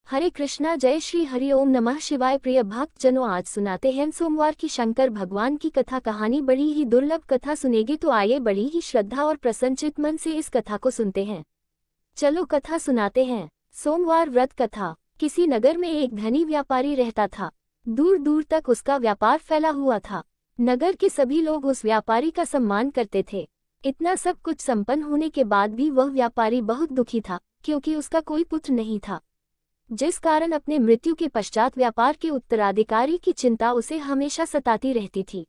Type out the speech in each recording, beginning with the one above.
हरे कृष्णा, जय श्री हरि ओम नमः शिवाय। प्रिय भक्त जनों, आज सुनाते हैं सोमवार की शंकर भगवान की कथा। कहानी बड़ी ही दुर्लभ कथा सुनेगी तो आइए बड़ी ही श्रद्धा और प्रसन्नचित मन से इस कथा को सुनते हैं। चलो कथा सुनाते हैं। सोमवार व्रत कथा। किसी नगर में एक धनी व्यापारी रहता था। दूर दूर तक उसका व्यापार फैला हुआ था। नगर के सभी लोग उस व्यापारी का सम्मान करते थे। इतना सब कुछ संपन्न होने के बाद भी वह व्यापारी बहुत दुखी था, क्योंकि उसका कोई पुत्र नहीं था, जिस कारण अपने मृत्यु के पश्चात व्यापार के उत्तराधिकारी की चिंता उसे हमेशा सताती रहती थी।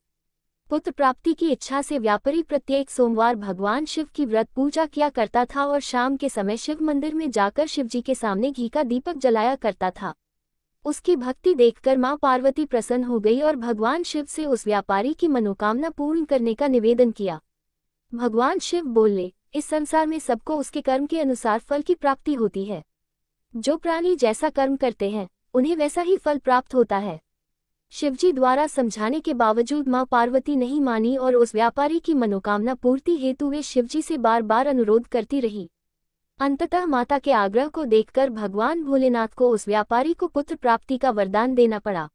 पुत्र प्राप्ति की इच्छा से व्यापारी प्रत्येक सोमवार भगवान शिव की व्रत पूजा किया करता था और शाम के समय शिव मंदिर में जाकर शिवजी के सामने घी का दीपक जलाया करता था। उसकी भक्ति देखकर मां पार्वती प्रसन्न हो गई और भगवान शिव से उस व्यापारी की मनोकामना पूर्ण करने का निवेदन किया। भगवान शिव बोले, इस संसार में सबको उसके कर्म के अनुसार फल की प्राप्ति होती है। जो प्राणी जैसा कर्म करते हैं उन्हें वैसा ही फल प्राप्त होता है। शिवजी द्वारा समझाने के बावजूद मां पार्वती नहीं मानी और उस व्यापारी की मनोकामना पूर्ति हेतु वे शिवजी से बार बार अनुरोध करती रही। अंततः माता के आग्रह को देखकर भगवान भोलेनाथ को उस व्यापारी को पुत्र प्राप्ति का वरदान देना पड़ा।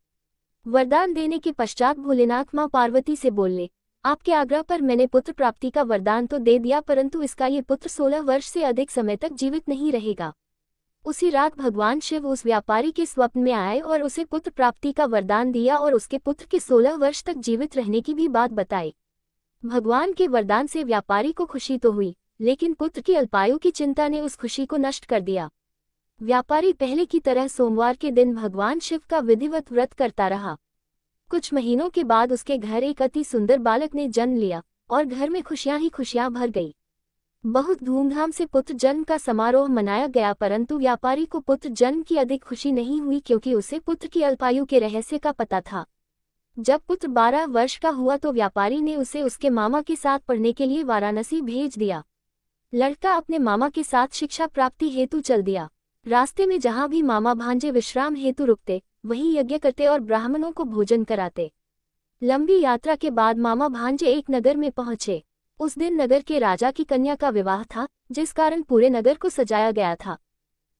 वरदान देने के पश्चात भोलेनाथ मां पार्वती से बोले, आपके आग्रह पर मैंने पुत्र प्राप्ति का वरदान तो दे दिया, परंतु इसका ये पुत्र 16 वर्ष से अधिक समय तक जीवित नहीं रहेगा। उसी रात भगवान शिव उस व्यापारी के स्वप्न में आए और उसे पुत्र प्राप्ति का वरदान दिया और उसके पुत्र के 16 वर्ष तक जीवित रहने की भी बात बताई। भगवान के वरदान से व्यापारी को खुशी तो हुई, लेकिन पुत्र की अल्पायु की चिंता ने उस खुशी को नष्ट कर दिया। व्यापारी पहले की तरह सोमवार के दिन भगवान शिव का विधिवत व्रत करता रहा। कुछ महीनों के बाद उसके घर एक अति सुंदर बालक ने जन्म लिया और घर में खुशियां ही खुशियां भर गई। बहुत धूमधाम से पुत्र जन्म का समारोह मनाया गया, परंतु व्यापारी को पुत्र जन्म की अधिक खुशी नहीं हुई, क्योंकि उसे पुत्र की अल्पायु के रहस्य का पता था। जब पुत्र 12 वर्ष का हुआ तो व्यापारी ने उसे उसके मामा के साथ पढ़ने के लिए वाराणसी भेज दिया। लड़का अपने मामा के साथ शिक्षा प्राप्ति हेतु चल दिया। रास्ते में जहां भी मामा भांजे विश्राम हेतु रुकते, वहीं यज्ञ करते और ब्राह्मणों को भोजन कराते। लंबी यात्रा के बाद मामा भांजे एक नगर में पहुंचे। उस दिन नगर के राजा की कन्या का विवाह था, जिस कारण पूरे नगर को सजाया गया था।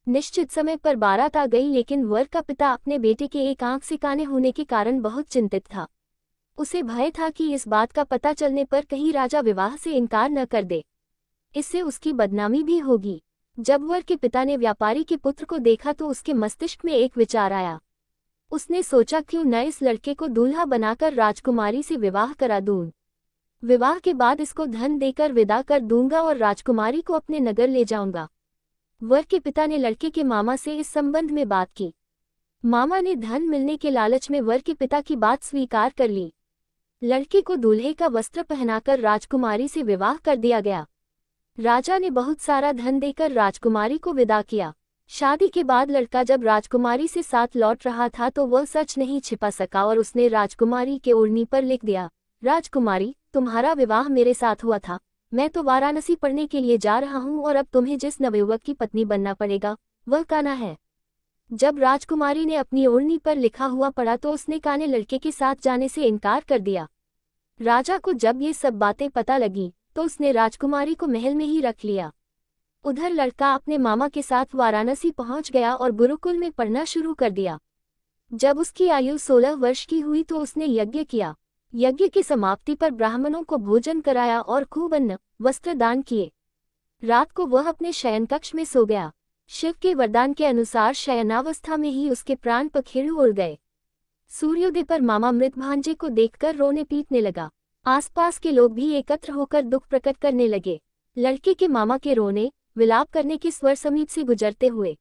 निश्चित समय पर बारात आ गई, लेकिन वर का पिता अपने बेटे के एक आंख से काने होने के कारण बहुत चिंतित था। उसे भय था कि इस बात का पता चलने पर कहीं राजा विवाह से इनकार न कर दे, इससे उसकी बदनामी भी होगी। जब वर के पिता ने व्यापारी के पुत्र को देखा तो उसके मस्तिष्क में एक विचार आया। उसने सोचा, क्यों न इस लड़के को दूल्हा बनाकर राजकुमारी से विवाह करा दूं। विवाह के बाद इसको धन देकर विदा कर दूंगा और राजकुमारी को अपने नगर ले जाऊंगा। वर के पिता ने लड़के के मामा से इस संबंध में बात की। मामा ने धन मिलने के लालच में वर के पिता की बात स्वीकार कर ली। लड़के को दूल्हे का वस्त्र पहनाकर राजकुमारी से विवाह कर दिया गया। राजा ने बहुत सारा धन देकर राजकुमारी को विदा किया। शादी के बाद लड़का जब राजकुमारी से साथ लौट रहा था तो वह सच नहीं छिपा सका और उसने राजकुमारी के ओढ़नी पर लिख दिया, राजकुमारी, तुम्हारा विवाह मेरे साथ हुआ था। मैं तो वाराणसी पढ़ने के लिए जा रहा हूँ और अब तुम्हें जिस नवयुवक की पत्नी बनना पड़ेगा वह कान्हा है। जब राजकुमारी ने अपनी ओढ़नी पर लिखा हुआ पढ़ा तो उसने कान्हे लड़के के साथ जाने से इनकार कर दिया। राजा को जब ये सब बातें पता लगी तो उसने राजकुमारी को महल में ही रख लिया। उधर लड़का अपने मामा के साथ वाराणसी पहुंच गया और गुरुकुल में पढ़ना शुरू कर दिया। जब उसकी आयु 16 वर्ष की हुई तो उसने यज्ञ किया। यज्ञ की समाप्ति पर ब्राह्मणों को भोजन कराया और खूब अन्न वस्त्र दान किए। रात को वह अपने शयन कक्ष में सो गया। शिव के वरदान के अनुसार शयनावस्था में ही उसके प्राण पखेरु उड़ गए। सूर्योदय पर मामा मृत भांजे को देखकर रोने पीटने लगा। आसपास के लोग भी एकत्र होकर दुख प्रकट करने लगे। लड़के के मामा के रोने विलाप करने के स्वर समीप से गुजरते हुए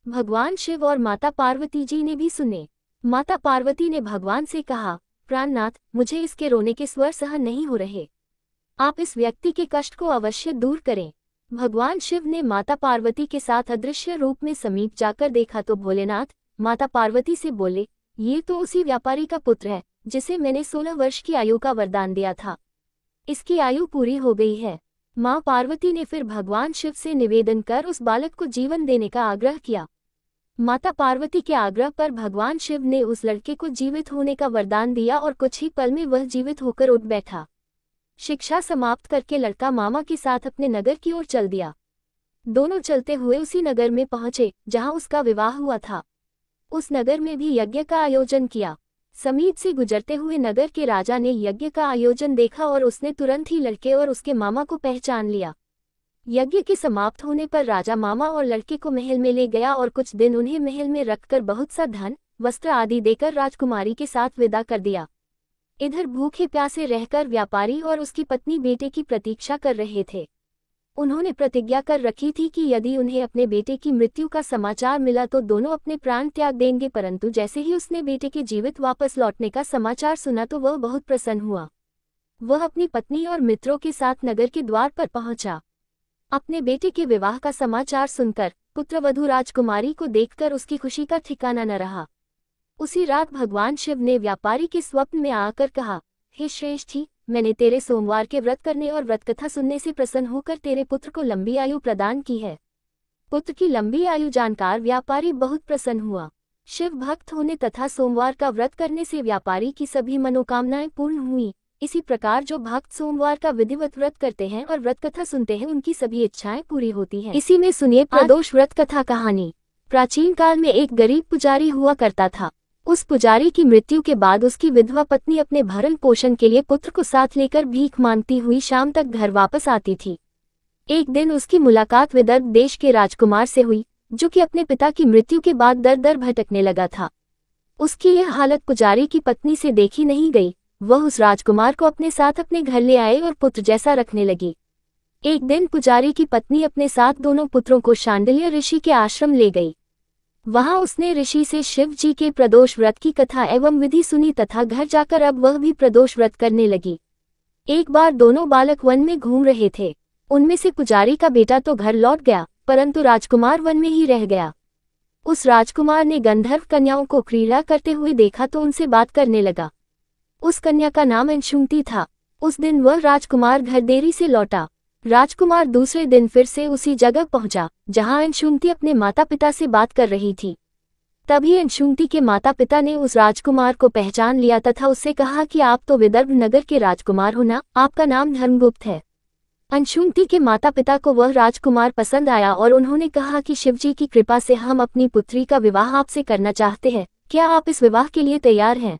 भगवान शिव और माता पार्वती जी ने भी सुने। माता पार्वती ने भगवान से कहा, प्राणनाथ, मुझे इसके रोने के स्वर सहन नहीं हो रहे। आप इस व्यक्ति के कष्ट को अवश्य दूर करें। भगवान शिव ने माता पार्वती के साथ अदृश्य रूप में समीप जाकर देखा तो भोलेनाथ माता पार्वती से बोले, ये तो उसी व्यापारी का पुत्र है जिसे मैंने 16 वर्ष की आयु का वरदान दिया था। इसकी आयु पूरी हो गई है। मां पार्वती ने फिर भगवान शिव से निवेदन कर उस बालक को जीवन देने का आग्रह किया। माता पार्वती के आग्रह पर भगवान शिव ने उस लड़के को जीवित होने का वरदान दिया और कुछ ही पल में वह जीवित होकर उठ बैठा। शिक्षा समाप्त करके लड़का मामा के साथ अपने नगर की ओर चल दिया। दोनों चलते हुए उसी नगर में पहुंचे जहां उसका विवाह हुआ था। उस नगर में भी यज्ञ का आयोजन किया। समीप से गुजरते हुए नगर के राजा ने यज्ञ का आयोजन देखा और उसने तुरंत ही लड़के और उसके मामा को पहचान लिया। यज्ञ के समाप्त होने पर राजा मामा और लड़के को महल में ले गया और कुछ दिन उन्हें महल में रखकर बहुत सा धन, वस्त्र आदि देकर राजकुमारी के साथ विदा कर दिया। इधर भूखे प्यासे रहकर व्यापारी और उसकी पत्नी बेटे की प्रतीक्षा कर रहे थे। उन्होंने प्रतिज्ञा कर रखी थी कि यदि उन्हें अपने बेटे की मृत्यु का समाचार मिला तो दोनों अपने प्राण त्याग देंगे, परंतु जैसे ही उसने बेटे के जीवित वापस लौटने का समाचार सुना तो वह बहुत प्रसन्न हुआ। वह अपनी पत्नी और मित्रों के साथ नगर के द्वार पर पहुंचा। अपने बेटे के विवाह का समाचार सुनकर पुत्रवधू राजकुमारी को देखकर उसकी खुशी का ठिकाना न रहा। उसी रात भगवान शिव ने व्यापारी के स्वप्न में आकर कहा, हे श्रेष्ठी, मैंने तेरे सोमवार के व्रत करने और व्रतकथा सुनने से प्रसन्न होकर तेरे पुत्र को लंबी आयु प्रदान की है। पुत्र की लंबी आयु जानकर व्यापारी बहुत प्रसन्न हुआ। शिव भक्त होने तथा सोमवार का व्रत करने से व्यापारी की सभी मनोकामनाएं पूर्ण हुई। इसी प्रकार जो भक्त सोमवार का विधिवत व्रत करते हैं और व्रत कथा सुनते हैं उनकी सभी इच्छाएं पूरी होती हैं। इसी में सुनिए प्रदोष व्रत कथा कहानी। प्राचीन काल में एक गरीब पुजारी हुआ करता था। उस पुजारी की मृत्यु के बाद उसकी विधवा पत्नी अपने भरण पोषण के लिए पुत्र को साथ लेकर भीख मांगती हुई शाम तक घर वापस आती थी। एक दिन उसकी मुलाकात विदर्भ देश के राजकुमार से हुई, जो कि अपने पिता की मृत्यु के बाद दर दर भटकने लगा था। उसकी यह हालत पुजारी की पत्नी से देखी नहीं गई। वह उस राजकुमार को अपने साथ अपने घर ले आए और पुत्र जैसा रखने लगी। एक दिन पुजारी की पत्नी अपने साथ दोनों पुत्रों को शांडिल्य ऋषि के आश्रम ले गई। वहां उसने ऋषि से शिव जी के प्रदोष व्रत की कथा एवं विधि सुनी तथा घर जाकर अब वह भी प्रदोष व्रत करने लगी। एक बार दोनों बालक वन में घूम रहे थे। उनमें से पुजारी का बेटा तो घर लौट गया, परंतु राजकुमार वन में ही रह गया। उस राजकुमार ने गंधर्व कन्याओं को क्रीड़ा करते हुए देखा तो उनसे बात करने लगा। उस कन्या का नाम अंशुमती था। उस दिन वह राजकुमार घर देरी से लौटा। राजकुमार दूसरे दिन फिर से उसी जगह पहुंचा जहां अंशुमती अपने माता पिता से बात कर रही थी। तभी अंशुमती के माता पिता ने उस राजकुमार को पहचान लिया तथा उससे कहा कि आप तो विदर्भ नगर के राजकुमार हो ना, आपका नाम धर्मगुप्त है। अंशुमती के माता पिता को वह राजकुमार पसंद आया और उन्होंने कहा कि शिवजी की कृपा से हम अपनी पुत्री का विवाह आपसे करना चाहते हैं, क्या आप इस विवाह के लिए तैयार हैं?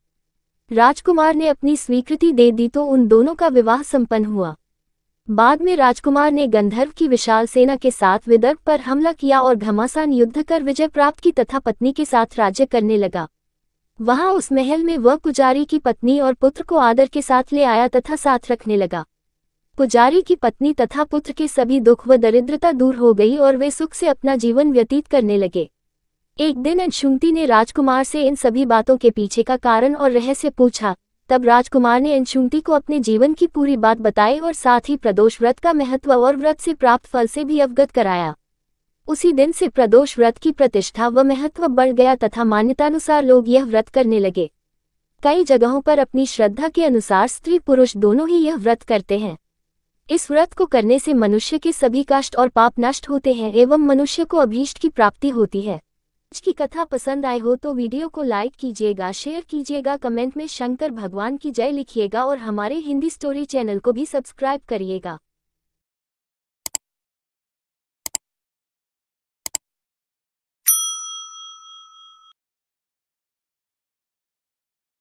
राजकुमार ने अपनी स्वीकृति दे दी तो उन दोनों का विवाह संपन्न हुआ। बाद में राजकुमार ने गंधर्व की विशाल सेना के साथ विदर्भ पर हमला किया और घमासान युद्ध कर विजय प्राप्त की तथा पत्नी के साथ राज्य करने लगा। वहां उस महल में वह पुजारी की पत्नी और पुत्र को आदर के साथ ले आया तथा साथ रखने लगा। पुजारी की पत्नी तथा पुत्र के सभी दुख व दरिद्रता दूर हो गई और वे सुख से अपना जीवन व्यतीत करने लगे। एक दिन अंशुमती ने राजकुमार से इन सभी बातों के पीछे का कारण और रहस्य पूछा। तब राजकुमार ने अंशुमती को अपने जीवन की पूरी बात बताई और साथ ही प्रदोष व्रत का महत्व और व्रत से प्राप्त फल से भी अवगत कराया। उसी दिन से प्रदोष व्रत की प्रतिष्ठा व महत्व बढ़ गया तथा मान्यतानुसार लोग यह व्रत करने लगे। कई जगहों पर अपनी श्रद्धा के अनुसार स्त्री पुरुष दोनों ही यह व्रत करते हैं। इस व्रत को करने से मनुष्य के सभी कष्ट और पाप नष्ट होते हैं एवं मनुष्य को अभीष्ट की प्राप्ति होती है। आज की कथा पसंद आए हो तो वीडियो को लाइक कीजिएगा, शेयर कीजिएगा, कमेंट में शंकर भगवान की जय लिखिएगा और हमारे हिंदी स्टोरी चैनल को भी सब्सक्राइब करिएगा।